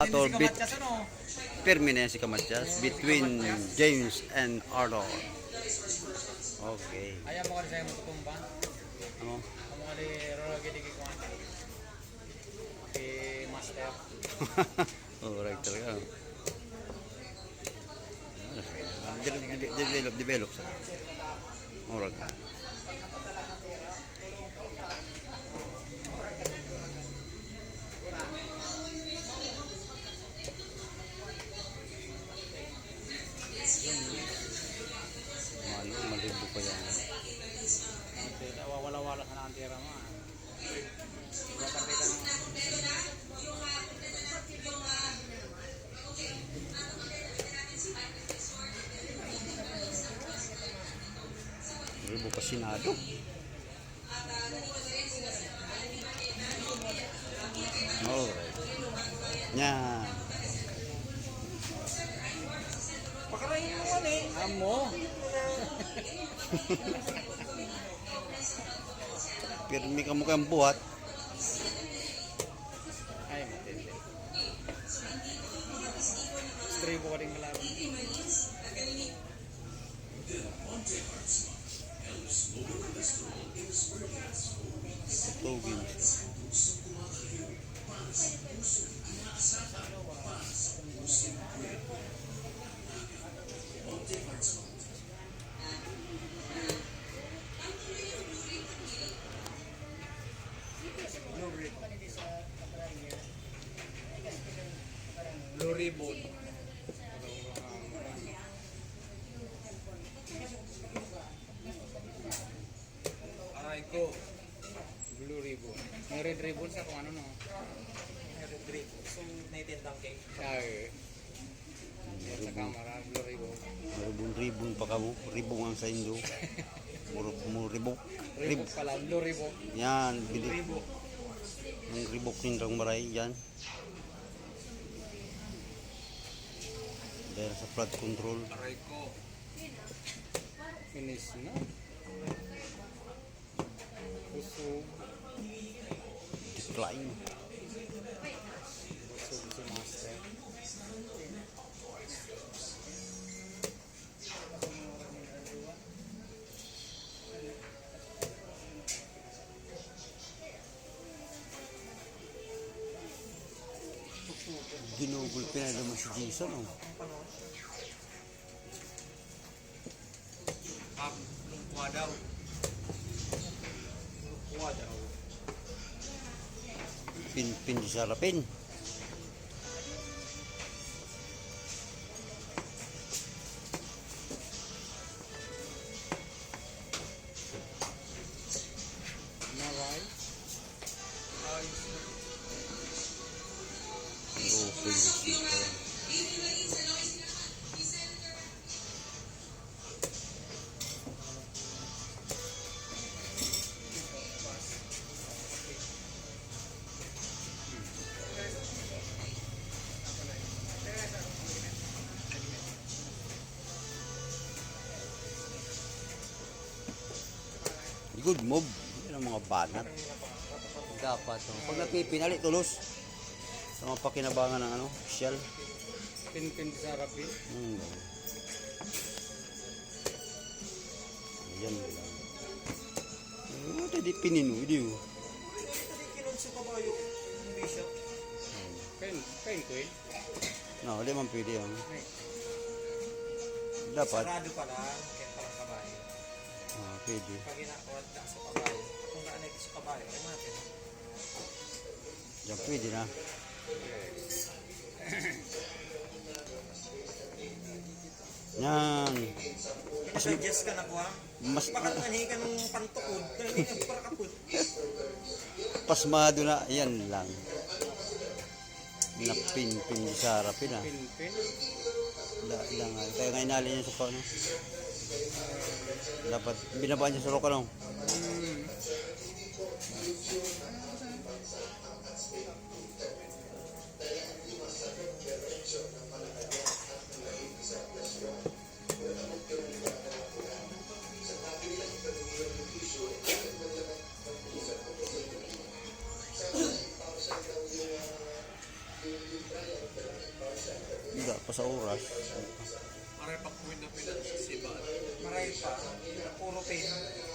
Battle Pirmi na yan si Kamatyas between James and Arnold. Okay. Ayaw mo ka rin sa'yo matutumba. Ano? Kamu ka rin rorogin di kuwan. Okay, master. Oh, right talaga. Develop sa. Alright. Malibo pa yan. Wala-wala sa nakantira mo. Kapatid mo. Malibo pa sinado. Alright. Yan. Pakarayin mo man eh. Amo. Pirmi ka mukhang buhat. Ay, matindi. Stray ko rin kalaban. Tugin. Blue ribbon. Aray ko. Blue ribbon. May red ribbon sa kung ano no. Red ribbon. So, naitindang cake. Ay. Yan sa camera, blue ribbon. Ribong pa ka mo. Ribong ang sa Indo. Ribok. Ribbon pala, blue ribbon. Yan. Ribok. Ang ribok nindang maray. Yan. Dahil sa flood control. Aray ko. Finish na. Busog. Decline. Busog si master. Ginugol pinadama si Jason. Oh. Lungkwa daw. Lungkwa daw. Pin di sarapin. Maray. Open receiver. Good move. Yan ang mga banat. Dapat. Oh. Pag napipinali, tulos. Sa mga pakinabangan ng ano, shell. Pin-pin sa rapi. Ayan lang. Ano di pininu, di oh. Kinod sa kabayo. Bishop. Kain ko eh. No, di man pwede yan. Dapat. Sarado pa lang. Kaya parang kabayo. Pwede. Pag inakuwad ka sa kabayo. Kung naanig sa kabayo, ay natin. Diyan pwede na. Yan. Pinag-adjust ka na kuha. Mas Bakit manhi ka nung pantukod? Hindi ka para kaput. pasmado na. Yan lang. Napin sa harapin ah. Pin-pin. Lang. Kaya nga inali niya sa paano. Dapat binabaan niya sa roka no. Hindi pa sa oras. Maray pa kuwin na pinag-siba. Maray pa. Puro pain.